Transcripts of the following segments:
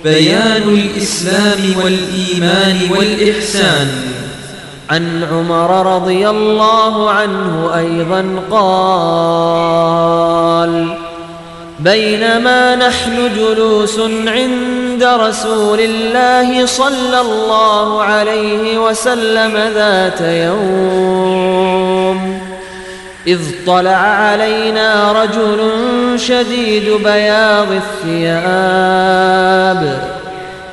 بيان الإسلام والإيمان والإحسان. عن عمر رضي الله عنه أيضا قال: بينما نحن جلوس عند رسول الله صلى الله عليه وسلم ذات يوم، إذ طلع علينا رجل شديد بياض الثياب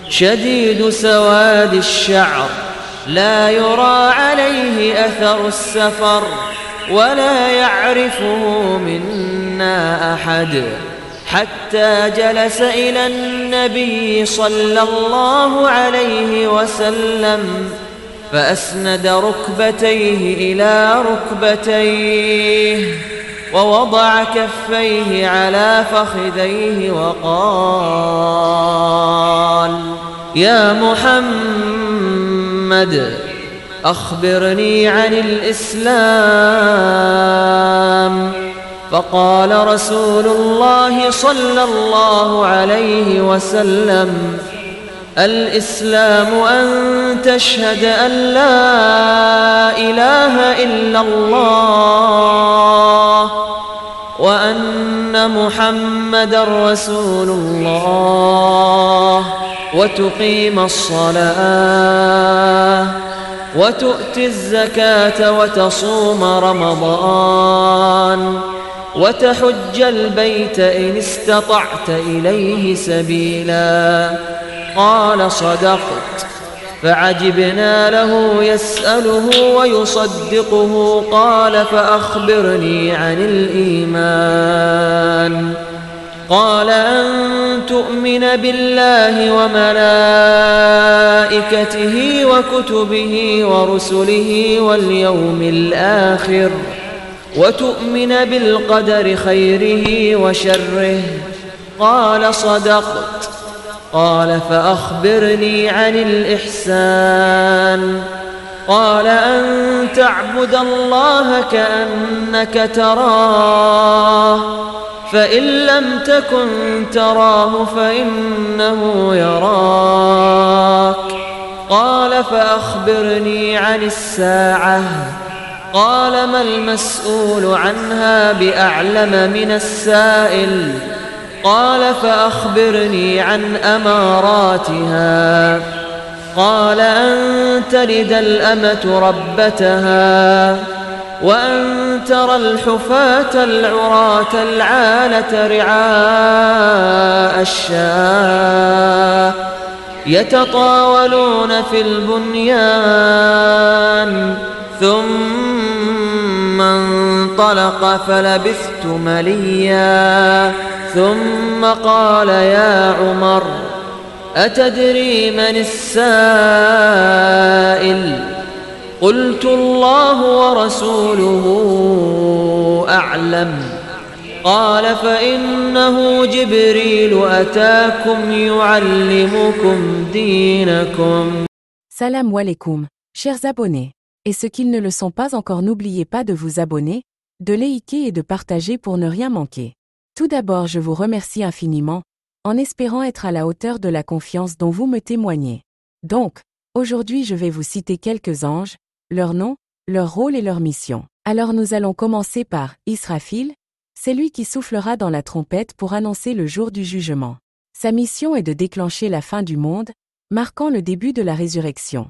شديد سواد الشعر، لا يرى عليه أثر السفر ولا يعرفه منا أحد، حتى جلس إلى النبي صلى الله عليه وسلم فأسند ركبتيه إلى ركبتيه ووضع كفيه على فخذيه وقال: يا محمد، أخبرني عن الإسلام. فقال رسول الله صلى الله عليه وسلم: الإسلام أن تشهد أن لا إله إلا الله وأن محمدا رسول الله، وتقيم الصلاة وتؤتي الزكاة وتصوم رمضان وتحج البيت إن استطعت إليه سبيلا. قال: صدقت. فعجبنا له يسأله ويصدقه. قال: فأخبرني عن الإيمان. قال: أن تؤمن بالله وملائكته وكتبه ورسله واليوم الآخر، وتؤمن بالقدر خيره وشره. قال: صدقت. قال: فأخبرني عن الإحسان. قال: أن تعبد الله كأنك تراه، فإن لم تكن تراه فإنه يراك. قال: فأخبرني عن الساعة. قال: ما المسؤول عنها بأعلم من السائل. قال: فأخبرني عن أماراتها. قال: أن تلد الأمة ربتها، وأن ترى الحفاة العراة العالة رعاء الشاة يتطاولون في البنيان. ثم انطلق فلبثت مليا، ثم قال: يا عمر، أتدري من السائل؟ قلت: الله ورسوله أعلم. قال: فإنه جبريل أتاكم يعلمكم دينكم. Salam alaikum, chers abonnés. Et ceux qui ne le sont pas encore, n'oubliez pas de vous abonner, de liker et de partager pour ne rien manquer. Tout d'abord, je vous remercie infiniment, en espérant être à la hauteur de la confiance dont vous me témoignez. Donc, aujourd'hui je vais vous citer quelques anges, leurs noms, leur rôle et leur mission. Alors nous allons commencer par Israfil, c'est lui qui soufflera dans la trompette pour annoncer le jour du jugement. Sa mission est de déclencher la fin du monde, marquant le début de la résurrection.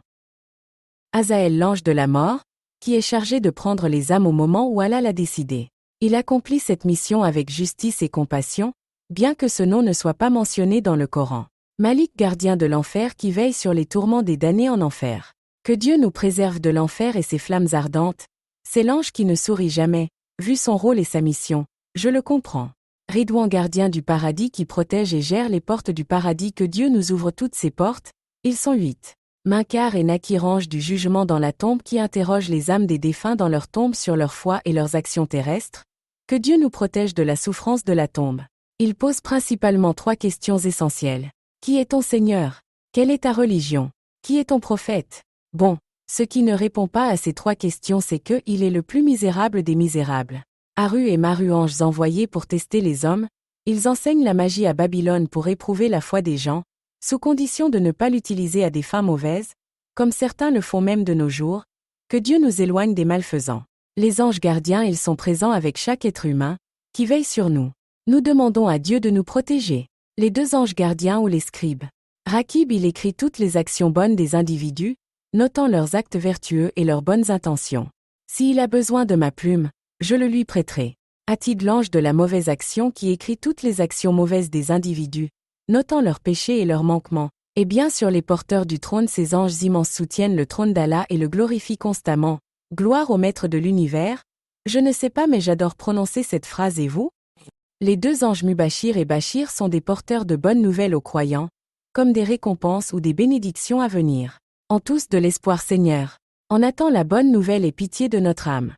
Azaël, l'ange de la mort, qui est chargé de prendre les âmes au moment où Allah l'a décidé. Il accomplit cette mission avec justice et compassion, bien que ce nom ne soit pas mentionné dans le Coran. Malik, gardien de l'enfer qui veille sur les tourments des damnés en enfer. Que Dieu nous préserve de l'enfer et ses flammes ardentes. C'est l'ange qui ne sourit jamais, vu son rôle et sa mission, je le comprends. Ridouan, gardien du paradis qui protège et gère les portes du paradis. Que Dieu nous ouvre toutes ces portes, ils sont 8. Munkar et Nakir, ange du jugement dans la tombe qui interroge les âmes des défunts dans leur tombe sur leur foi et leurs actions terrestres. Que Dieu nous protège de la souffrance de la tombe. Il pose principalement 3 questions essentielles. Qui est ton Seigneur? Quelle est ta religion? Qui est ton prophète? Bon, ce qui ne répond pas à ces 3 questions, c'est que il est le plus misérable des misérables. Haru et Maru, anges envoyés pour tester les hommes, ils enseignent la magie à Babylone pour éprouver la foi des gens, sous condition de ne pas l'utiliser à des fins mauvaises, comme certains le font même de nos jours, que Dieu nous éloigne des malfaisants. Les anges gardiens, ils sont présents avec chaque être humain, qui veille sur nous. Nous demandons à Dieu de nous protéger. Les 2 anges gardiens ou les scribes. Rakib, il écrit toutes les actions bonnes des individus, notant leurs actes vertueux et leurs bonnes intentions. S'il a besoin de ma plume, je le lui prêterai. Atid, l'ange de la mauvaise action qui écrit toutes les actions mauvaises des individus, notant leurs péchés et leurs manquements. Et bien sur les porteurs du trône, ces anges immenses soutiennent le trône d'Allah et le glorifient constamment. Gloire au maître de l'univers. Je ne sais pas mais j'adore prononcer cette phrase et vous? Les 2 anges Mubashir et Bashir sont des porteurs de bonnes nouvelles aux croyants, comme des récompenses ou des bénédictions à venir. En tous de l'espoir Seigneur. En attend la bonne nouvelle et pitié de notre âme.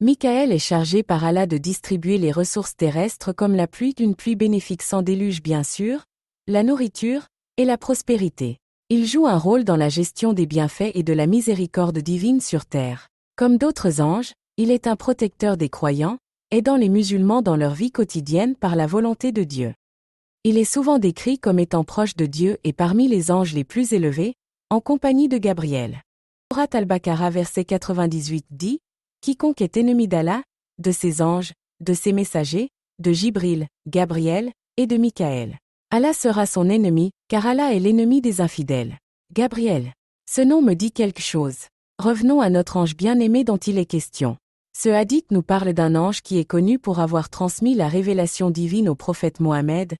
Michael est chargé par Allah de distribuer les ressources terrestres comme la pluie d'une pluie bénéfique sans déluge bien sûr, la nourriture, et la prospérité. Il joue un rôle dans la gestion des bienfaits et de la miséricorde divine sur terre. Comme d'autres anges, il est un protecteur des croyants, aidant les musulmans dans leur vie quotidienne par la volonté de Dieu. Il est souvent décrit comme étant proche de Dieu et parmi les anges les plus élevés, en compagnie de Gabriel. Surat al-Baqarah verset 98 dit « Quiconque est ennemi d'Allah, de ses anges, de ses messagers, de Jibril, Gabriel, et de Michael. Allah sera son ennemi, car Allah est l'ennemi des infidèles. » Gabriel. Ce nom me dit quelque chose. Revenons à notre ange bien-aimé dont il est question. Ce hadith nous parle d'un ange qui est connu pour avoir transmis la révélation divine au prophète Mohammed,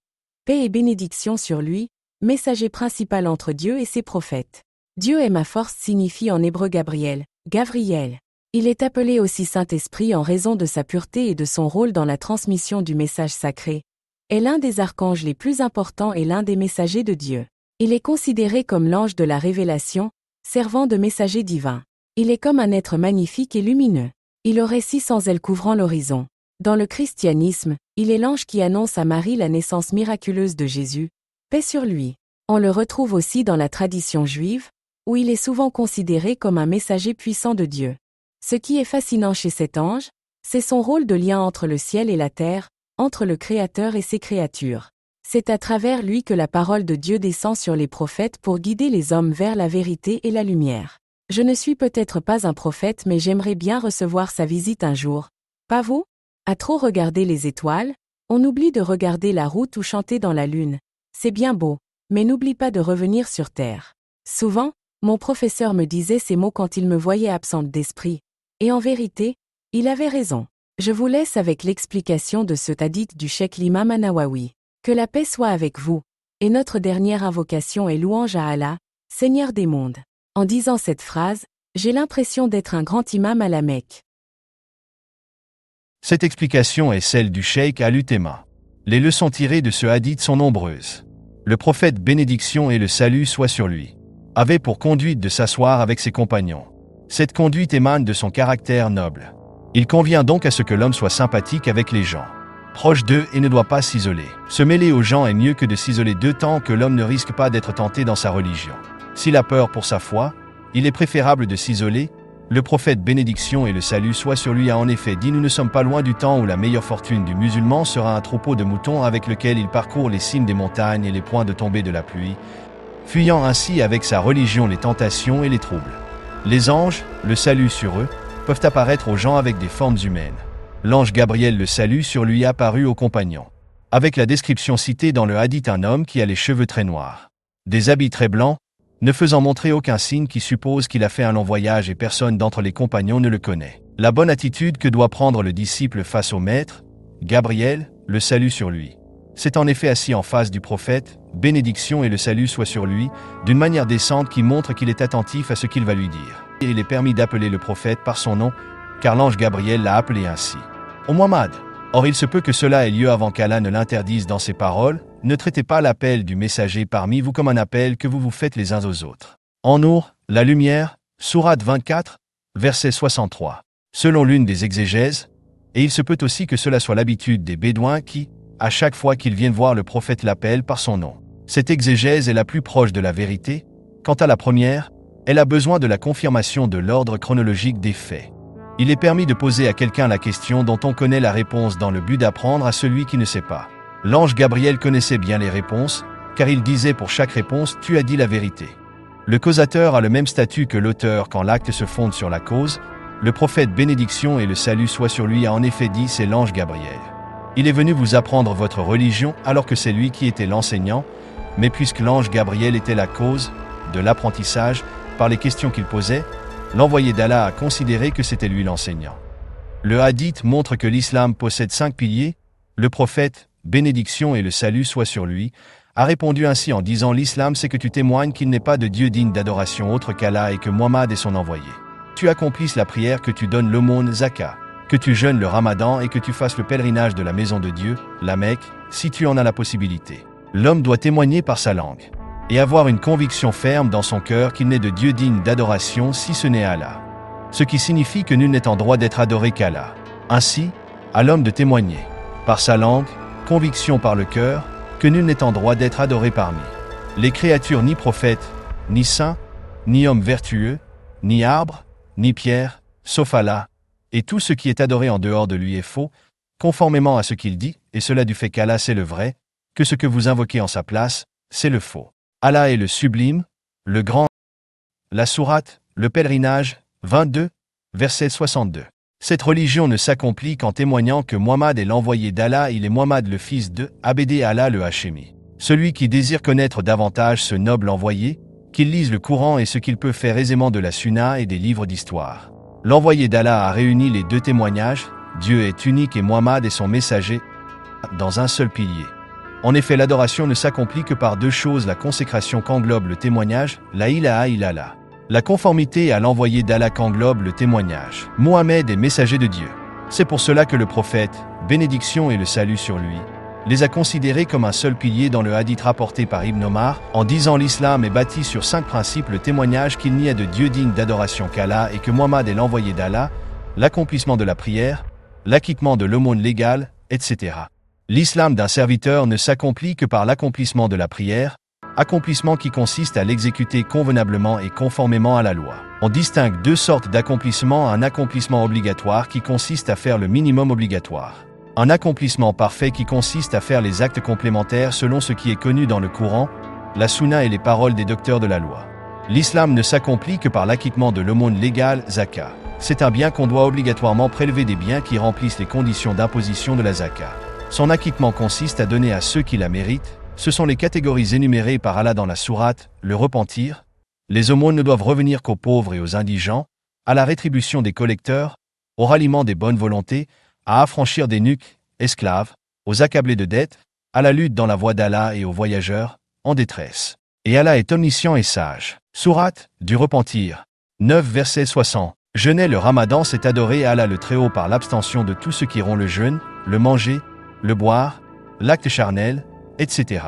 paix et bénédiction sur lui, messager principal entre Dieu et ses prophètes. Dieu est ma force signifie en hébreu Gabriel, Gavriel. Il est appelé aussi Saint-Esprit en raison de sa pureté et de son rôle dans la transmission du message sacré. Est l'un des archanges les plus importants et l'un des messagers de Dieu. Il est considéré comme l'ange de la révélation, servant de messager divin. Il est comme un être magnifique et lumineux. Il aurait 600 ailes couvrant l'horizon. Dans le christianisme, il est l'ange qui annonce à Marie la naissance miraculeuse de Jésus. Paix sur lui. On le retrouve aussi dans la tradition juive, où il est souvent considéré comme un messager puissant de Dieu. Ce qui est fascinant chez cet ange, c'est son rôle de lien entre le ciel et la terre, entre le Créateur et ses créatures. C'est à travers lui que la parole de Dieu descend sur les prophètes pour guider les hommes vers la vérité et la lumière. Je ne suis peut-être pas un prophète mais j'aimerais bien recevoir sa visite un jour. Pas vous? À trop regarder les étoiles, on oublie de regarder la route ou chanter dans la lune. C'est bien beau, mais n'oublie pas de revenir sur terre. Souvent, mon professeur me disait ces mots quand il me voyait absente d'esprit. Et en vérité, il avait raison. Je vous laisse avec l'explication de ce hadith du Cheikh l'imam An-Nawawi. Que la paix soit avec vous. Et notre dernière invocation est louange à Allah, Seigneur des mondes. En disant cette phrase, j'ai l'impression d'être un grand imam à la Mecque. Cette explication est celle du Cheikh Al-Utema. Les leçons tirées de ce hadith sont nombreuses. Le prophète, bénédiction et le salut soient sur lui, avait pour conduite de s'asseoir avec ses compagnons. Cette conduite émane de son caractère noble. Il convient donc à ce que l'homme soit sympathique avec les gens, proche d'eux et ne doit pas s'isoler. Se mêler aux gens est mieux que de s'isoler d'eux tant que l'homme ne risque pas d'être tenté dans sa religion. S'il a peur pour sa foi, il est préférable de s'isoler. Le prophète, bénédiction et le salut soient sur lui, a en effet dit « Nous ne sommes pas loin du temps où la meilleure fortune du musulman sera un troupeau de moutons avec lequel il parcourt les cimes des montagnes et les points de tombée de la pluie, fuyant ainsi avec sa religion les tentations et les troubles. Les anges, le salut sur eux, peuvent apparaître aux gens avec des formes humaines. L'ange Gabriel, le salut sur lui, apparut aux compagnons. Avec la description citée dans le hadith, un homme qui a les cheveux très noirs, des habits très blancs, ne faisant montrer aucun signe qui suppose qu'il a fait un long voyage et personne d'entre les compagnons ne le connaît. La bonne attitude que doit prendre le disciple face au maître, Gabriel, le salut sur lui. C'est en effet assis en face du prophète, bénédiction et le salut soit sur lui, d'une manière décente qui montre qu'il est attentif à ce qu'il va lui dire. Et il est permis d'appeler le prophète par son nom, car l'ange Gabriel l'a appelé ainsi. Ô Muhammad, or il se peut que cela ait lieu avant qu'Allah ne l'interdise dans ses paroles, ne traitez pas l'appel du messager parmi vous comme un appel que vous vous faites les uns aux autres. En Nour, la lumière, sourate 24, verset 63. Selon l'une des exégèses, et il se peut aussi que cela soit l'habitude des Bédouins qui, à chaque fois qu'ils viennent voir le prophète, l'appellent par son nom. Cette exégèse est la plus proche de la vérité. Quant à la première, elle a besoin de la confirmation de l'ordre chronologique des faits. Il est permis de poser à quelqu'un la question dont on connaît la réponse dans le but d'apprendre à celui qui ne sait pas. L'ange Gabriel connaissait bien les réponses, car il disait pour chaque réponse « tu as dit la vérité ». Le causateur a le même statut que l'auteur quand l'acte se fonde sur la cause. Le prophète bénédiction et le salut soient sur lui a en effet dit, c'est l'ange Gabriel. Il est venu vous apprendre votre religion alors que c'est lui qui était l'enseignant, mais puisque l'ange Gabriel était la cause de l'apprentissage par les questions qu'il posait, l'envoyé d'Allah a considéré que c'était lui l'enseignant. Le hadith montre que l'islam possède 5 piliers. Le prophète, bénédiction et le salut soient sur lui, a répondu ainsi en disant l'islam c'est que tu témoignes qu'il n'est pas de Dieu digne d'adoration autre qu'Allah et que Muhammad est son envoyé. Tu accomplisses la prière, que tu donnes l'aumône zakat, que tu jeûnes le ramadan et que tu fasses le pèlerinage de la maison de Dieu, la Mecque, si tu en as la possibilité. L'homme doit témoigner par sa langue et avoir une conviction ferme dans son cœur qu'il n'est de Dieu digne d'adoration si ce n'est Allah. Ce qui signifie que nul n'est en droit d'être adoré qu'Allah. Ainsi, à l'homme de témoigner par sa langue, conviction par le cœur, que nul n'est en droit d'être adoré parmi les créatures, ni prophètes, ni saints, ni hommes vertueux, ni arbres, ni pierres, sauf Allah, et tout ce qui est adoré en dehors de lui est faux, conformément à ce qu'il dit, et cela du fait qu'Allah c'est le vrai, que ce que vous invoquez en sa place, c'est le faux. Allah est le sublime, le grand. La sourate, le pèlerinage, 22, verset 62. Cette religion ne s'accomplit qu'en témoignant que Muhammad est l'envoyé d'Allah, il est Muhammad le fils de Abd Allah le Hachémi. Celui qui désire connaître davantage ce noble envoyé, qu'il lise le Coran et ce qu'il peut faire aisément de la Sunna et des livres d'histoire. L'envoyé d'Allah a réuni les 2 témoignages, Dieu est unique et Muhammad est son messager, dans un seul pilier. En effet, l'adoration ne s'accomplit que par 2 choses, la consécration qu'englobe le témoignage, la ilaha illallah. La conformité à l'envoyé d'Allah qu'englobe le témoignage. Mohammed est messager de Dieu. C'est pour cela que le prophète, bénédiction et le salut sur lui, les a considérés comme un seul pilier dans le hadith rapporté par Ibn Omar, en disant l'islam est bâti sur 5 principes, le témoignage qu'il n'y a de Dieu digne d'adoration qu'Allah et que Muhammad est l'envoyé d'Allah, l'accomplissement de la prière, l'acquittement de l'aumône légale, etc. L'islam d'un serviteur ne s'accomplit que par l'accomplissement de la prière, accomplissement qui consiste à l'exécuter convenablement et conformément à la loi. On distingue 2 sortes d'accomplissement, un accomplissement obligatoire qui consiste à faire le minimum obligatoire. Un accomplissement parfait qui consiste à faire les actes complémentaires selon ce qui est connu dans le Coran, la Sunna et les paroles des docteurs de la loi. L'islam ne s'accomplit que par l'acquittement de l'aumône légale, zakat. C'est un bien qu'on doit obligatoirement prélever des biens qui remplissent les conditions d'imposition de la zakat. Son acquittement consiste à donner à ceux qui la méritent. Ce sont les catégories énumérées par Allah dans la sourate, le repentir. Les aumônes ne doivent revenir qu'aux pauvres et aux indigents, à la rétribution des collecteurs, au ralliement des bonnes volontés, à affranchir des nuques, esclaves, aux accablés de dettes, à la lutte dans la voie d'Allah et aux voyageurs, en détresse. Et Allah est omniscient et sage. Sourate, du repentir. 9 verset 60. Jeûner le ramadan, c'est adorer Allah le Très-Haut par l'abstention de tout ce qui rompt le jeûne, le manger, le boire, l'acte charnel, etc.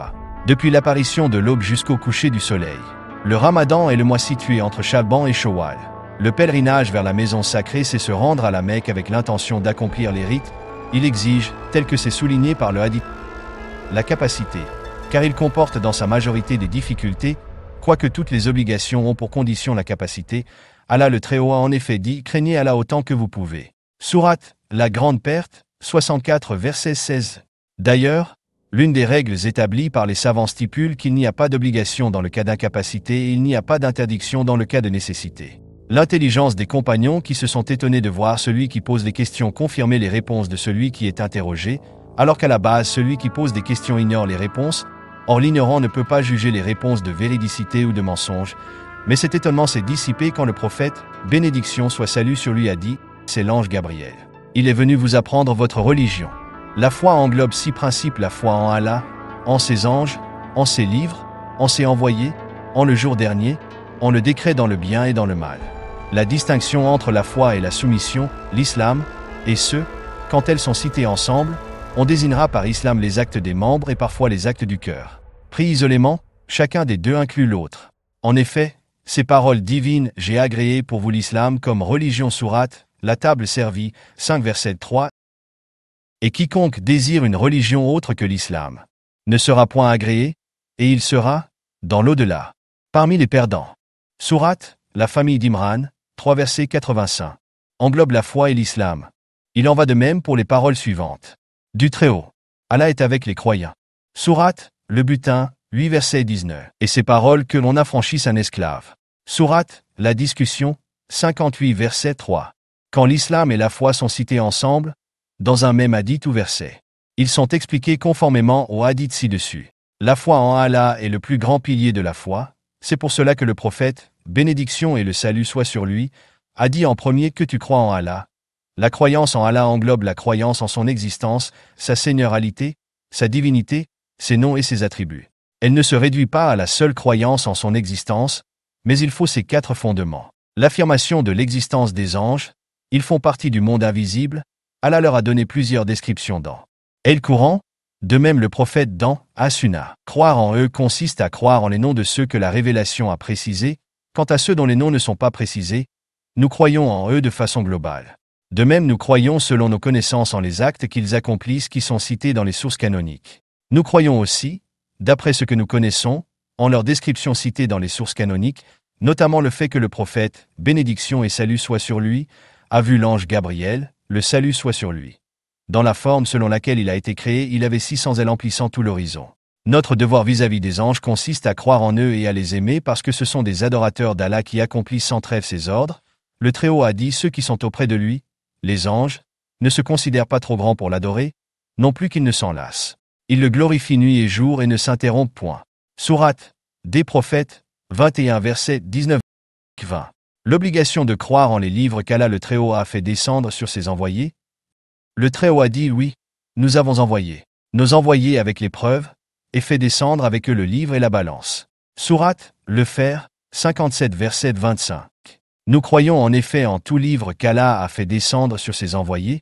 Depuis l'apparition de l'aube jusqu'au coucher du soleil. Le ramadan est le mois situé entre Chaban et Shawwal. Le pèlerinage vers la maison sacrée, c'est se rendre à la Mecque avec l'intention d'accomplir les rites. Il exige, tel que c'est souligné par le hadith, la capacité, car il comporte dans sa majorité des difficultés, quoique toutes les obligations ont pour condition la capacité. Allah le Très-Haut a en effet dit, craignez Allah autant que vous pouvez. Sourate, la grande perte, 64 verset 16. D'ailleurs, l'une des règles établies par les savants stipule qu'il n'y a pas d'obligation dans le cas d'incapacité et il n'y a pas d'interdiction dans le cas de nécessité. L'intelligence des compagnons qui se sont étonnés de voir celui qui pose les questions confirmer les réponses de celui qui est interrogé, alors qu'à la base celui qui pose des questions ignore les réponses. Or l'ignorant ne peut pas juger les réponses de véridicité ou de mensonge, mais cet étonnement s'est dissipé quand le prophète, bénédiction soit salut sur lui, a dit, c'est l'ange Gabriel. Il est venu vous apprendre votre religion. La foi englobe 6 principes, la foi en Allah, en ses anges, en ses livres, en ses envoyés, en le jour dernier, en le décret dans le bien et dans le mal. La distinction entre la foi et la soumission, l'islam, et ce, quand elles sont citées ensemble, on désignera par islam les actes des membres et parfois les actes du cœur. Pris isolément, chacun des 2 inclut l'autre. En effet, ces paroles divines, j'ai agréé pour vous l'islam comme religion sourate, la table servie, 5 verset 3. Et quiconque désire une religion autre que l'islam ne sera point agréé, et il sera, dans l'au-delà, parmi les perdants. Sourate, la famille d'Imran, 3 versets 85. Englobe la foi et l'islam. Il en va de même pour les paroles suivantes. Du Très-Haut. Allah est avec les croyants. Sourate, le butin, 8 verset 19. Et ces paroles que l'on affranchisse un esclave. Sourate, la discussion, 58 verset 3. Quand l'islam et la foi sont cités ensemble, dans un même hadith ou verset, ils sont expliqués conformément au hadith ci-dessus. La foi en Allah est le plus grand pilier de la foi, c'est pour cela que le prophète, bénédiction et le salut soient sur lui, a dit en premier que tu crois en Allah. La croyance en Allah englobe la croyance en son existence, sa seigneuralité, sa divinité, ses noms et ses attributs. Elle ne se réduit pas à la seule croyance en son existence, mais il faut ces 4 fondements. L'affirmation de l'existence des anges, ils font partie du monde invisible, Allah leur a donné plusieurs descriptions dans El-Coran, de même le prophète dans As-Sunnah. Croire en eux consiste à croire en les noms de ceux que la révélation a précisés. Quant à ceux dont les noms ne sont pas précisés, nous croyons en eux de façon globale. De même nous croyons selon nos connaissances en les actes qu'ils accomplissent qui sont cités dans les sources canoniques. Nous croyons aussi, d'après ce que nous connaissons, en leurs descriptions citées dans les sources canoniques, notamment le fait que le prophète, bénédiction et salut soient sur lui, a vu l'ange Gabriel, le salut soit sur lui. Dans la forme selon laquelle il a été créé, il avait 600 ailes emplissant tout l'horizon. Notre devoir vis-à-vis des anges consiste à croire en eux et à les aimer parce que ce sont des adorateurs d'Allah qui accomplissent sans trêve ses ordres. Le Très-Haut a dit ceux qui sont auprès de lui, les anges, ne se considèrent pas trop grands pour l'adorer, non plus qu'ils ne s'en lassent. Ils le glorifient nuit et jour et ne s'interrompent point. Sourate, des prophètes, 21 versets 19-20. L'obligation de croire en les livres qu'Allah le Très-Haut a fait descendre sur ses envoyés. Le Très-Haut a dit oui, nous avons envoyé nos envoyés avec les preuves, et fait descendre avec eux le livre et la balance. Sourate, le Fer, 57 verset 25. Nous croyons en effet en tout livre qu'Allah a fait descendre sur ses envoyés,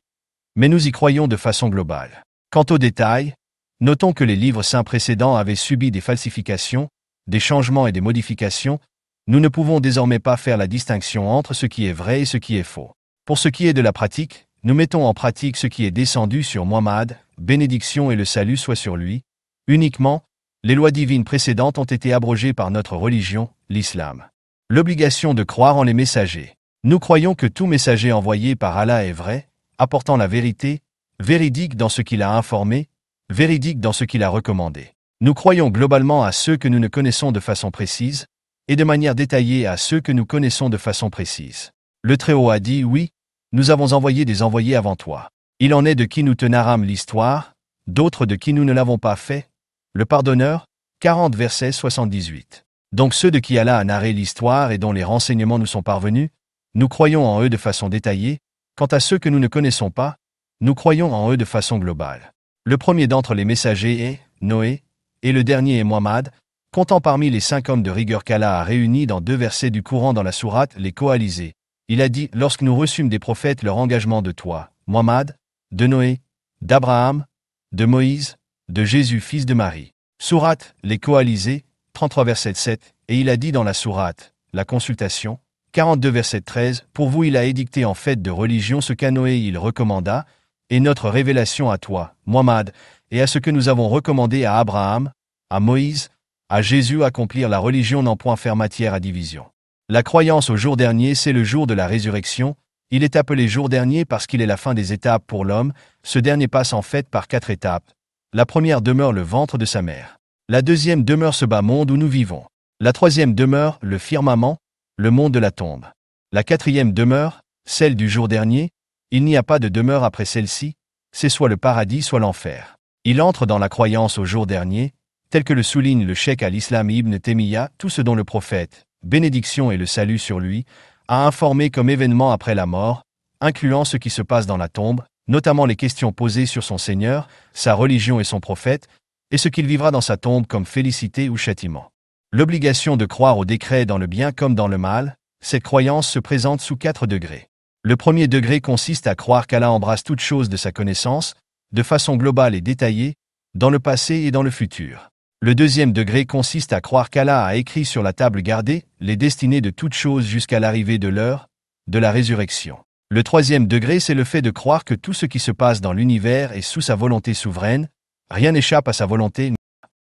mais nous y croyons de façon globale. Quant aux détails, notons que les livres saints précédents avaient subi des falsifications, des changements et des modifications. Nous ne pouvons désormais pas faire la distinction entre ce qui est vrai et ce qui est faux. Pour ce qui est de la pratique, nous mettons en pratique ce qui est descendu sur Muhammad, bénédiction et le salut soit sur lui. Uniquement, les lois divines précédentes ont été abrogées par notre religion, l'islam. L'obligation de croire en les messagers. Nous croyons que tout messager envoyé par Allah est vrai, apportant la vérité, véridique dans ce qu'il a informé, véridique dans ce qu'il a recommandé. Nous croyons globalement à ceux que nous ne connaissons de façon précise, et de manière détaillée à ceux que nous connaissons de façon précise. Le Très-Haut a dit oui, nous avons envoyé des envoyés avant toi. Il en est de qui nous te narrâmes l'histoire, d'autres de qui nous ne l'avons pas fait. Le pardonneur, 40 verset 78. Donc ceux de qui Allah a narré l'histoire et dont les renseignements nous sont parvenus, nous croyons en eux de façon détaillée. Quant à ceux que nous ne connaissons pas, nous croyons en eux de façon globale. Le premier d'entre les messagers est Noé, et le dernier est Muhammad, comptant parmi les 5 hommes de rigueur qu'Allah a réunis dans 2 versets du Coran dans la sourate les coalisés. Il a dit, lorsque nous reçûmes des prophètes leur engagement de toi, Muhammad, de Noé, d'Abraham, de Moïse, de Jésus fils de Marie. Sourate, les coalisés, 33 verset 7, et il a dit dans la sourate, la consultation, 42 verset 13, pour vous il a édicté en fait de religion ce qu'à Noé il recommanda, et notre révélation à toi, Muhammad, et à ce que nous avons recommandé à Abraham, à Moïse, à Jésus accomplir la religion n'en point faire matière à division. La croyance au jour dernier, c'est le jour de la résurrection. Il est appelé jour dernier parce qu'il est la fin des étapes pour l'homme. Ce dernier passe en fait par 4 étapes. La première demeure le ventre de sa mère. La deuxième demeure ce bas monde où nous vivons. La troisième demeure le firmament, le monde de la tombe. La quatrième demeure, celle du jour dernier. Il n'y a pas de demeure après celle-ci. C'est soit le paradis soit l'enfer. Il entre dans la croyance au jour dernier, tel que le souligne le cheikh al-Islam Ibn Taymiyyah, tout ce dont le prophète, bénédiction et le salut sur lui, a informé comme événement après la mort, incluant ce qui se passe dans la tombe, notamment les questions posées sur son Seigneur, sa religion et son prophète, et ce qu'il vivra dans sa tombe comme félicité ou châtiment. L'obligation de croire au décret dans le bien comme dans le mal, cette croyance se présente sous 4 degrés. Le premier degré consiste à croire qu'Allah embrasse toute chose de sa connaissance, de façon globale et détaillée, dans le passé et dans le futur. Le deuxième degré consiste à croire qu'Allah a écrit sur la table gardée les destinées de toutes choses jusqu'à l'arrivée de l'heure de la résurrection. Le troisième degré, c'est le fait de croire que tout ce qui se passe dans l'univers est sous sa volonté souveraine, rien n'échappe à sa volonté.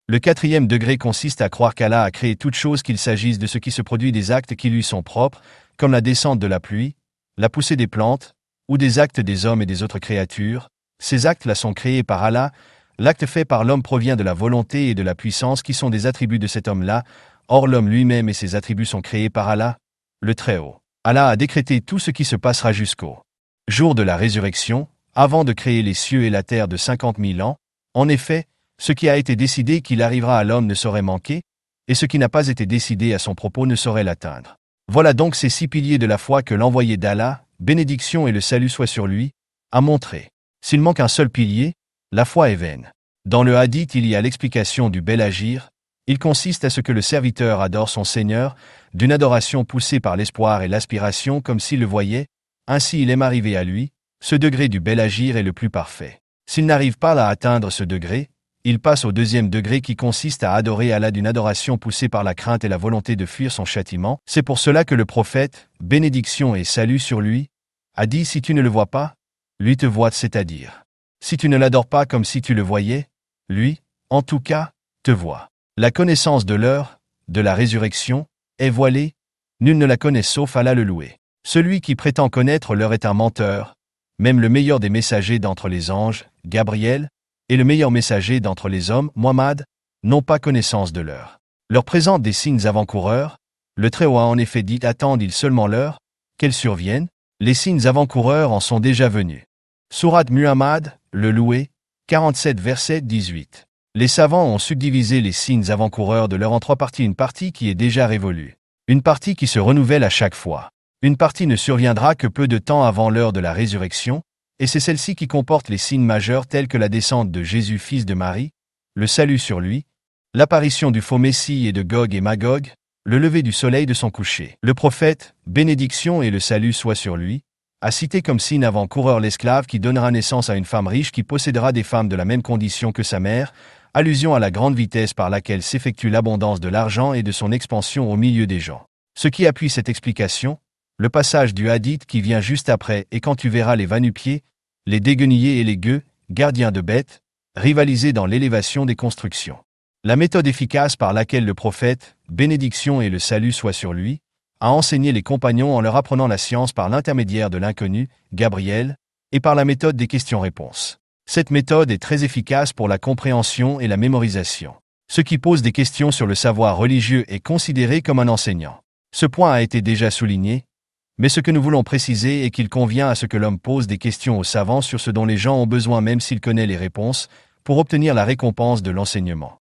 Le quatrième degré consiste à croire qu'Allah a créé toutes choses qu'il s'agisse de ce qui se produit des actes qui lui sont propres, comme la descente de la pluie, la poussée des plantes, ou des actes des hommes et des autres créatures. Ces actes-là sont créés par Allah, L'acte fait par l'homme provient de la volonté et de la puissance qui sont des attributs de cet homme-là. Or l'homme lui-même et ses attributs sont créés par Allah, le Très-Haut. Allah a décrété tout ce qui se passera jusqu'au jour de la résurrection, avant de créer les cieux et la terre de 50 000 ans. En effet, ce qui a été décidé qu'il arrivera à l'homme ne saurait manquer, et ce qui n'a pas été décidé à son propos ne saurait l'atteindre. Voilà donc ces 6 piliers de la foi que l'envoyé d'Allah, bénédiction et le salut soient sur lui, a montré. S'il manque un seul pilier, la foi est vaine. Dans le hadith, il y a l'explication du bel agir. Il consiste à ce que le serviteur adore son Seigneur, d'une adoration poussée par l'espoir et l'aspiration comme s'il le voyait, ainsi il aime arriver à lui. Ce degré du bel agir est le plus parfait. S'il n'arrive pas à atteindre ce degré, il passe au deuxième degré qui consiste à adorer Allah d'une adoration poussée par la crainte et la volonté de fuir son châtiment. C'est pour cela que le prophète, bénédiction et salut sur lui, a dit « Si tu ne le vois pas, lui te voit, c'est-à-dire, si tu ne l'adores pas comme si tu le voyais, lui, en tout cas, te voit. » La connaissance de l'heure, de la résurrection, est voilée, nul ne la connaît sauf Allah le loué. Celui qui prétend connaître l'heure est un menteur, même le meilleur des messagers d'entre les anges, Gabriel, et le meilleur messager d'entre les hommes, Muhammad, n'ont pas connaissance de l'heure. Leur présentent des signes avant-coureurs, le Très-Haut a en effet dit « Attendent-ils seulement l'heure, qu'elle survienne ?» Les signes avant-coureurs en sont déjà venus. Sourate Muhammad, le loué, 47 verset 18. Les savants ont subdivisé les signes avant-coureurs de l'heure en 3 parties. Une partie qui est déjà révolue. Une partie qui se renouvelle à chaque fois. Une partie ne surviendra que peu de temps avant l'heure de la résurrection, et c'est celle-ci qui comporte les signes majeurs tels que la descente de Jésus fils de Marie, le salut sur lui, l'apparition du faux Messie et de Gog et Magog, le lever du soleil de son coucher. Le prophète, bénédiction et le salut soient sur lui, a cité comme signe avant-coureur l'esclave qui donnera naissance à une femme riche qui possédera des femmes de la même condition que sa mère, allusion à la grande vitesse par laquelle s'effectue l'abondance de l'argent et de son expansion au milieu des gens. Ce qui appuie cette explication, le passage du hadith qui vient juste après « Et quand tu verras les va-nu-pieds, les déguenillés et les gueux, gardiens de bêtes, rivaliser dans l'élévation des constructions. » La méthode efficace par laquelle le prophète, bénédiction et le salut soient sur lui, a enseigné les compagnons en leur apprenant la science par l'intermédiaire de l'inconnu, Gabriel, et par la méthode des questions-réponses. Cette méthode est très efficace pour la compréhension et la mémorisation. Ce qui pose des questions sur le savoir religieux est considéré comme un enseignant. Ce point a été déjà souligné, mais ce que nous voulons préciser est qu'il convient à ce que l'homme pose des questions aux savants sur ce dont les gens ont besoin même s'il connaît les réponses, pour obtenir la récompense de l'enseignement.